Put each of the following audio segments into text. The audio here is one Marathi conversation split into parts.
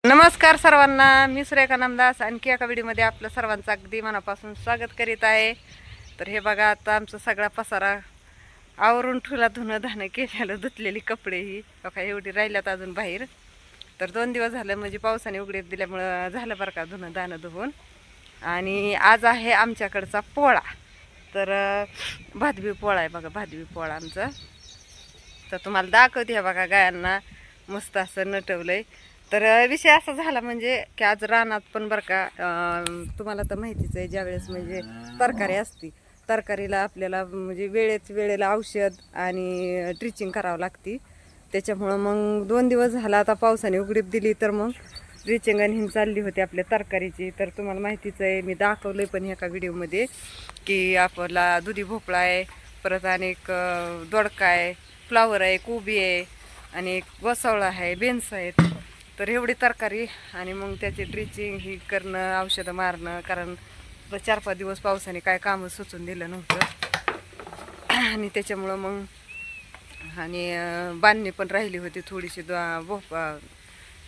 नमस्कार सर्वांना, मी सुरेखा नामदास आणखी एका व्हिडिओमध्ये आपलं सर्वांचं अगदी मनापासून स्वागत करीत आहे. तर हे बघा, आता आमचा सगळा पसारा आवरून ठुला धुणं धाणं केलेलं, धुतलेली कपडे ही बघा एवढी राहिल्यात अजून बाहेर. तर 2 दिवस झालं म्हणजे पावसाने उघडीत दिल्यामुळं झालं बरं का धुणं धाणं धुवून. आणि आज आहे आमच्याकडचा पोळा. तर भादवी पोळा आहे बघा, भादवी पोळा आमचा. तर तुम्हाला दाखवते हे बघा, गायांना मस्त असं नटवलंय. तर विषय असा झाला म्हणजे की आज रानात पण बरं का, तुम्हाला तर माहितीच आहे, ज्यावेळेस म्हणजे तरकारी असती, तरकारीला आपल्याला म्हणजे वेळेला औषध आणि ट्रिचिंग करावं लागती. त्याच्यामुळं मग 2 दिवस झाला आता पावसाने उघडीप दिली, तर मग ट्रिचिंग आणि हिन चालली होती आपल्या तरकारीची. तर तुम्हाला माहितीच आहे, मी दाखवलंय पण एका व्हिडिओमध्ये की आपला दुधी भोपळा आहे, परत अनेक दोडका आहे, फ्लावर आहे, कोबी आहे आणि गोसावळा आहे, बेन्स आहेत. तर एवढी तरकारी आणि मग त्याची ड्रिचिंग ही करणं, औषधं मारणं, कारण 4-5 दिवस पावसाने काय कामं सुचून दिलं नव्हतं. आणि त्याच्यामुळं मग आणि बांधणी पण राहिली होती थोडीशी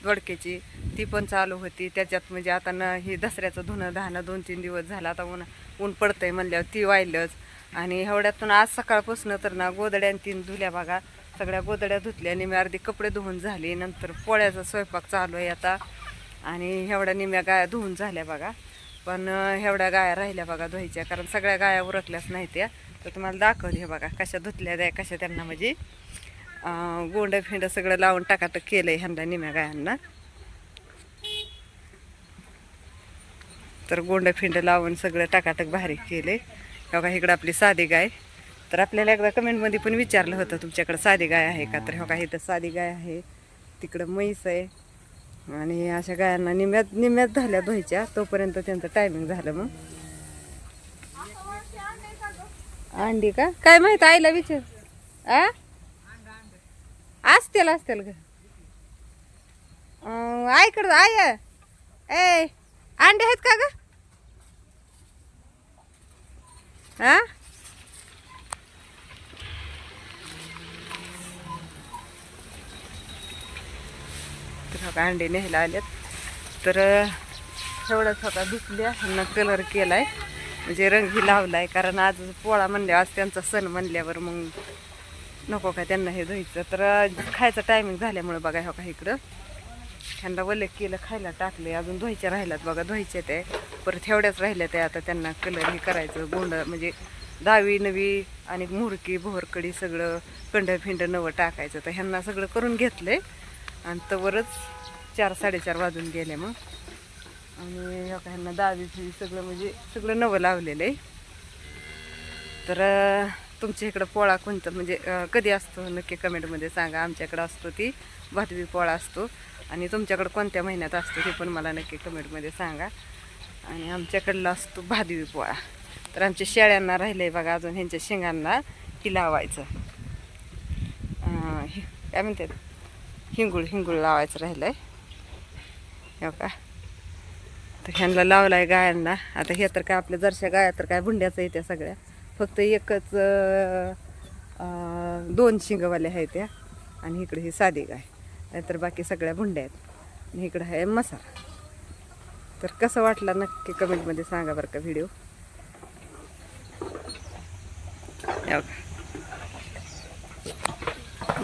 दोडक्याची, ती पण चालू होती. त्याच्यात म्हणजे आता न ही दसऱ्याचं धुणं धाणं 2-3 दिवस झाला, आता ऊन पडतंय म्हणल्यावर ती वाहिलंच. आणि एवढ्यातून आज सकाळपासून तर ना गोदड्या 3 धुल्या बघा, सगळ्या गोदड्या धुतल्या, निम्या अर्धी कपडे धुवून झाले. नंतर पोळ्याचा स्वयंपाक चालू आहे आता. आणि एवढ्या निम्या गाया धुवून झाल्या बघा, पण एवढ्या गाया राहिल्या बघा धुवायच्या, कारण सगळ्या गाया उरकल्याच नाही त्या. तर तुम्हाला दाखवते हे बघा कशा धुतल्या द्या, कशा त्यांना म्हणजे गोंड फिंड सगळं लावून टाकाटक केलंय ह्यांना निम्या गायांना. तर गोंड फिंड लावून सगळं टाकाटक भारी केले बघा. इकडं आपली साधी गाय. तर आपल्याला एकदा कमेंटमध्ये पण विचारलं होतं तुमच्याकडे साधी गाय आहे का, तर हो का, इथं साधी गाय आहे, तिकडं म्हैस आहे. आणि अशा गायांना निम्यात झाल्या धुवायच्या, तोपर्यंत त्यांचं टायमिंग झालं. मग अंडी का काय माहित, आईला विचार. असतील ग आईकडं. ए अंडे आहेत का ग? हा, तर अंडे न्यायला आलेत. तर एवढंच होता धुतल्या, ह्यांना कलर केलाय म्हणजे रंग लावलाय, कारण आज पोळा म्हणल्यावर आज त्यांचा सण म्हणल्यावर मग नको का त्यांना हे धुवायचं. तर खायचं टायमिंग झाल्यामुळे बघा हो का, इकडं ह्यांना वल्ले केलं, खायला टाकले, अजून धुवायच्या राहिल्यात बघा, धुवायचे ते परत एवढ्याच राहिल्या ते. आता त्यांना कलर हे करायचं, गोंड म्हणजे दावी नवी आणि मुरकी भोरकडी सगळं कंड फिंड नवं टाकायचं. तर ह्यांना सगळं करून घेतलंय आणि तवरच 4-4:30 वाजून गेले मग. आणि ह्यांना दावी सगळं म्हणजे सगळं नवं लावलेलं आहे. तर तुमच्या इकडं पोळा कोणतं म्हणजे कधी असतो नक्की कमेंटमध्ये सांगा. आमच्याकडं असतो ती भादवी पोळा असतो, आणि तुमच्याकडं कोणत्या महिन्यात असतो ते पण मला नक्की कमेंटमध्ये सांगा. आणि आमच्याकडला असतो भादवी पोळा. तर आमच्या शेळ्यांना राहिलं आहे बघा अजून, ह्यांच्या शेंगांना ही लावायचं, काय म्हणतात, हिंगूळ लावायचं राहिलं आहे हो का. तर ह्यांना लावलं आहे गायांना. आता हे तर काय आपल्या जरशा गाया तर काय भुंड्याचं आहे त्या सगळ्या, फक्त एकच 2 शिंगवाल्या आहेत त्या, आणि इकडे ही साधी गाय, नाहीतर बाकी सगळ्या भुंड्या आहेत. आणि इकडं आहे मसाला. तर कसं वाटला नक्की कमेंटमध्ये सांगा बरं का व्हिडिओ.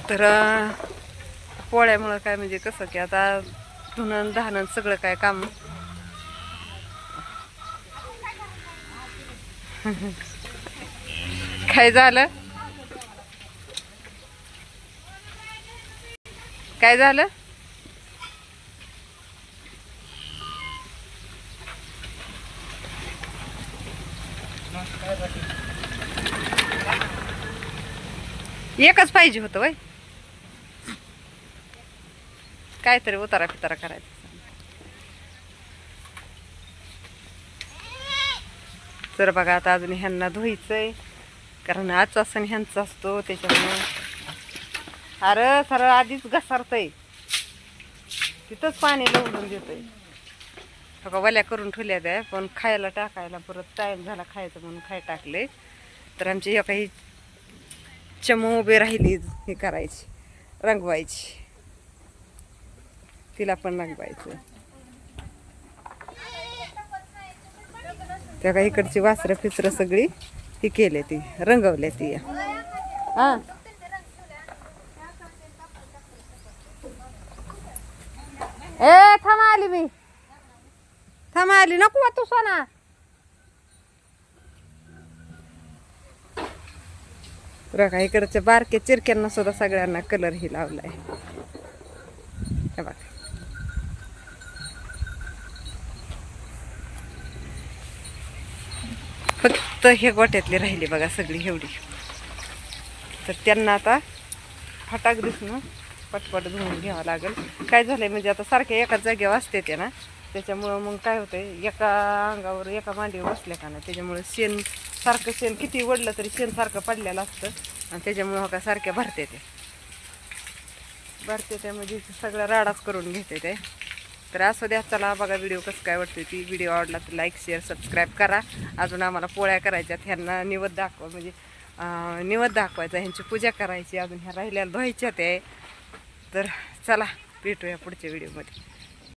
तर पोळ्यामुळं काय म्हणजे कसं की आता धुणं धाणं सगळं काय काम काय झालं, काय झालं, एकच पाहिजे होतं वय, काहीतरी उतारा पितारा करायचं. तर बघा आता अजून ह्यांना धुवायचंय, कारण आजचा सण ह्यांचा असतो त्याच्यामुळं. अरे सरळ आधीच घसारतंय, तिथंच पाणी लावून देतंय बघा. वल्या करून ठेवल्या त्या, पण खायला टाकायला परत टाईम झाला खायचं म्हणून खाय टाकले. तर आमची काही चमू उभी राहिली हे करायची, रंगवायची. तिला पण रंगवायचं. त्या काही इकडची वासरं फिसरं सगळी ती केले, ती रंगवले ती. हा ए थांबा आली मी, थांबा आली. नको तू सोना. बघा इकडच्या बारक्या चिरक्यांना सुद्धा सगळ्यांना कलर ही लावलाय. हे बघा फक्त हे गोट्यातली राहिली बघा सगळी एवढी. तर त्यांना आता फटाक दिसणं पटपट धुवून घ्यावं लागेल. काय झालंय म्हणजे आता सारख्या एकाच जागेवर असते ते ना, त्याच्यामुळं मग काय होतंय एका अंगावर एका मांडीवर बसल्या का ना, त्याच्यामुळे शेण सारखं शेण किती वडलं तरी शेण सारखं पडलेलं असतं आणि त्याच्यामुळं का सारख्या भरते त्यामध्ये सगळं राडाच करून घेते ते. तर असं द्या. चला बघा व्हिडिओ कसं काय वाटतं ती. व्हिडिओ आवडला तर लाईक शेअर सबस्क्राईब करा. अजून आम्हाला पोळ्या करायच्यात, ह्यांना निवद दाखवा म्हणजे निवद दाखवायचा, ह्यांची पूजा करायची, अजून ह्या राहिल्याला धुवायच्या ते. तर चला भेटूया पुढच्या व्हिडिओमध्ये.